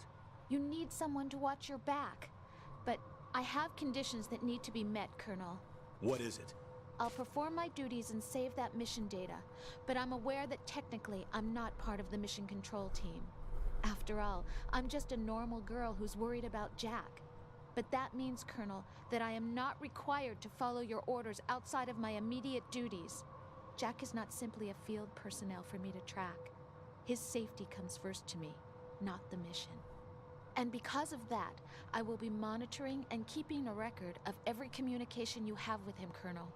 You need someone to watch your back. But I have conditions that need to be met, Colonel. What is it? I'll perform my duties and save that mission data, but I'm aware that technically I'm not part of the mission control team. After all, I'm just a normal girl who's worried about Jack. But that means, Colonel, that I am not required to follow your orders outside of my immediate duties. Jack is not simply a field personnel for me to track. His safety comes first to me, not the mission. And because of that, I will be monitoring and keeping a record of every communication you have with him, Colonel.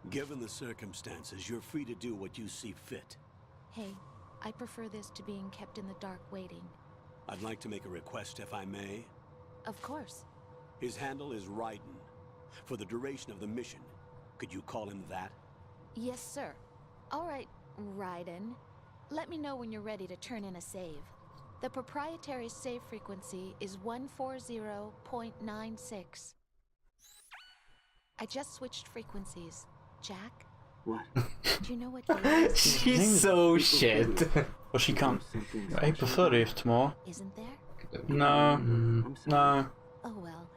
Given the circumstances, you're free to do what you see fit. Hey, I prefer this to being kept in the dark waiting. I'd like to make a request, if I may. Of course. His handle is Raiden. For the duration of the mission, could you call him that? Yes, sir. All right, Raiden. Let me know when you're ready to turn in a save. The proprietary save frequency is 140.96. I just switched frequencies. Jack? What? Do you know what day it is? She's so shit. Well, she can't. April 30th tomorrow. Isn't there? No. I'm sorry. No. Oh well.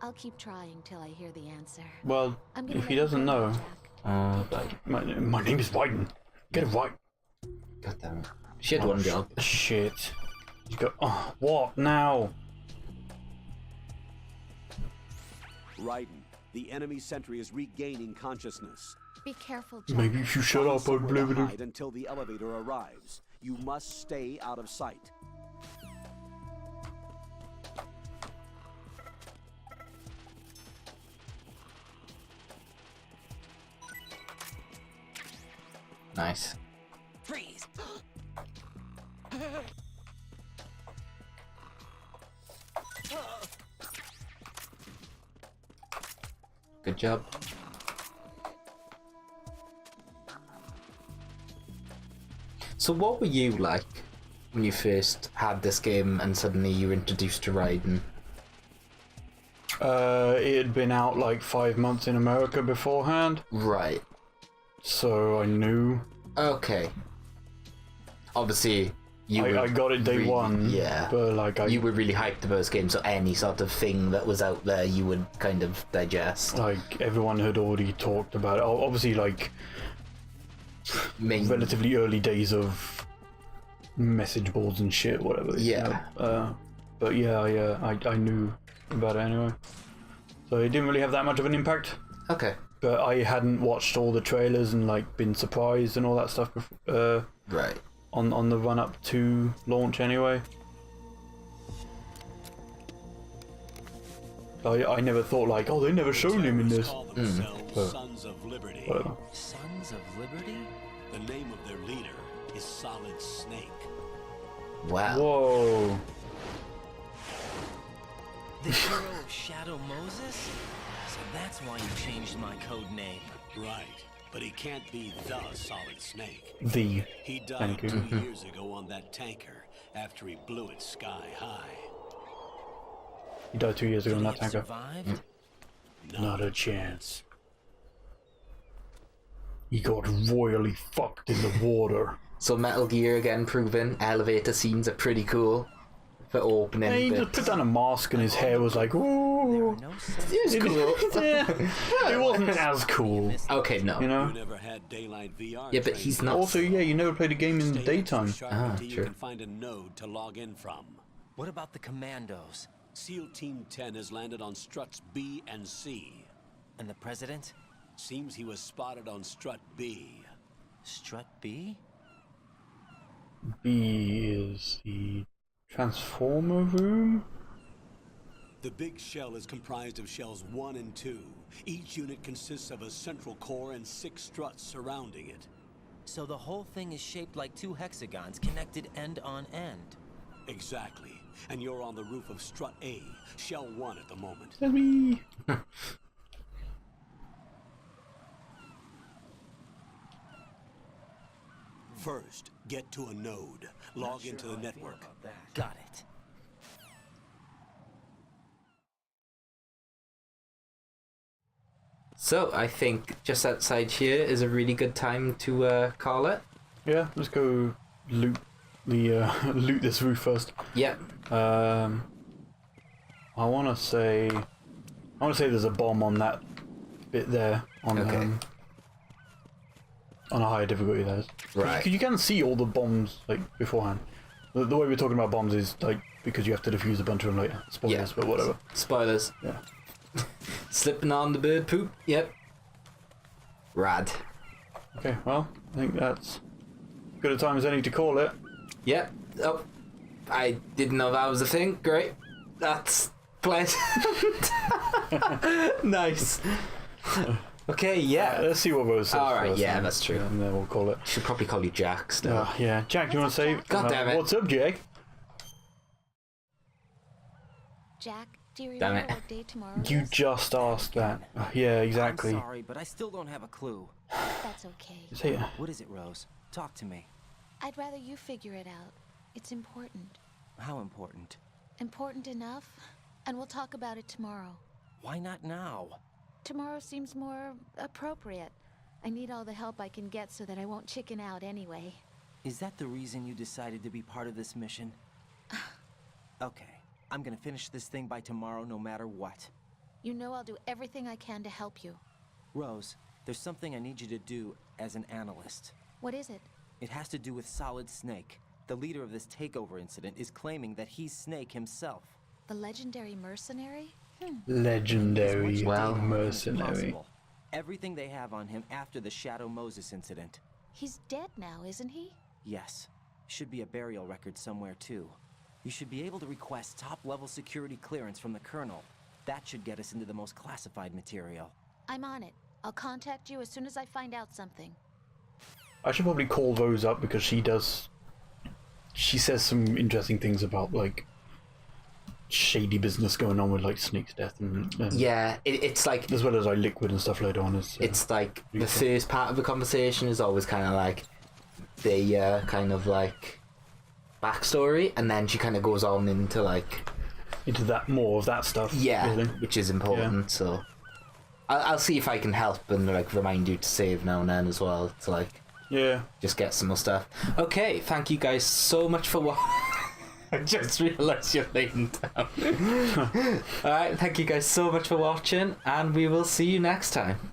I'll keep trying till I hear the answer. Well, I'm gonna if he let you doesn't go, know. Jack. My name is Raiden. Get it right. God damn it. She had one job. Shit. You go. Oh, what now? Raiden, the enemy sentry is regaining consciousness. Be careful, Jack. Maybe if you shut up, I'd Somewhere believe to it. hide until the elevator arrives. You must stay out of sight. Nice. Freeze! Good job. So what were you like when you first had this game and suddenly you were introduced to Raiden? It had been out like 5 months in America beforehand, Right. so I knew. Okay. Obviously, you were I got it day really- one. Yeah. But like You were really hyped about this game, so any sort of thing that was out there you would kind of digest. like everyone had already talked about it. Obviously, like relatively early days of message boards and shit, whatever. Yeah. But yeah, I knew about it anyway. So it didn't really have that much of an impact. Okay. But I hadn't watched all the trailers and like been surprised and all that stuff Right. on the run up to launch anyway. I never thought like, oh, they never shown him in this. Call themselves But Sons of Liberty. whatever. Sons of Liberty? The name of their leader is Solid Snake. Wow. Whoa. The hero of Shadow Moses? So that's why you changed my code name. Right. but he can't be the Solid Snake. The. He died Thank you. 2 years ago on that tanker after he blew it sky high. He died 2 years ago on Could that he have tanker. survived? Not a chance. He got royally fucked in the water. So Metal Gear again proving elevator scenes are pretty cool for opening. Yeah, he just put down a mask and his hair was like, ooh. No sense. It's cool. Yeah, it wasn't as cool. Okay, no. You know? You never had daylight VR. Yeah, but he's not. Also, yeah, you never played a game in the daytime. Ah, You true. can find a node to log in from. What about the commandos? SEAL Team 10 has landed on struts B and C. And the president? Seems he was spotted on strut B. Strut B? B is the transformer room. The big shell is comprised of shells 1 and 2. Each unit consists of a central core and 6 struts surrounding it. So the whole thing is shaped like 2 hexagons connected end on end. Exactly. And you're on the roof of strut A, shell 1 at the moment. That's me. First, get to a node. Log into the network. Got it. So I think just outside here is a really good time to call it. Yeah, let's go loot the loot this roof first. Yep. I want to say there's a bomb on that bit there on on a higher difficulty. That is Right. Because you can see all the bombs like beforehand. The way we're talking about bombs is like because you have to defuse a bunch of them later. Spoilers, Yeah. but whatever. Spoilers. Yeah. Slipping on the bird poop. Yep. Rad. Okay, well, I think that's as good a time as any to call it. Yep. Oh, I didn't know that was a thing. Great. That's pleasant. Nice. Okay, yeah. Let's see what Rose says. Alright, first, yeah, and- that's true. And then we'll call it. Should probably call you Jack still. Yeah, Jack, do you want to say? God damn it. What's up, Jack? Jack, do you Damn remember it. what day tomorrow You is? just asked that. Yeah, exactly. I'm sorry, but I still don't have a clue. That's okay. Say it. What is it, Rose? Talk to me. I'd rather you figure it out. It's important. How important? Important enough, and we'll talk about it tomorrow. Why not now? Tomorrow seems more appropriate. I need all the help I can get so that I won't chicken out anyway. Is that the reason you decided to be part of this mission? Okay, I'm gonna finish this thing by tomorrow no matter what. You know I'll do everything I can to help you. Rose, there's something I need you to do as an analyst. What is it? It has to do with Solid Snake. The leader of this takeover incident is claiming that he's Snake himself. The legendary mercenary? Legendary As much Well, data on him as mercenary. possible. Everything they have on him after the Shadow Moses incident. He's dead now, isn't he? Yes. Should be a burial record somewhere too. You should be able to request top-level security clearance from the Colonel. That should get us into the most classified material. I'm on it. I'll contact you as soon as I find out something. I should probably call Rose up because she says some interesting things about like shady business going on with like Snake's death and Yeah, it's like as well as like Liquid and stuff later on. it's like the first part of the conversation is always kind of like the kind of like backstory, and then she kind of goes on into like into that more of that stuff. yeah, really. which is important. Yeah. So I'll see if I can help and like remind you to save now and then as well to like just get some more stuff. Okay, thank you guys so much for watching. I just realised you're laying down. Alright, thank you guys so much for watching, and we will see you next time.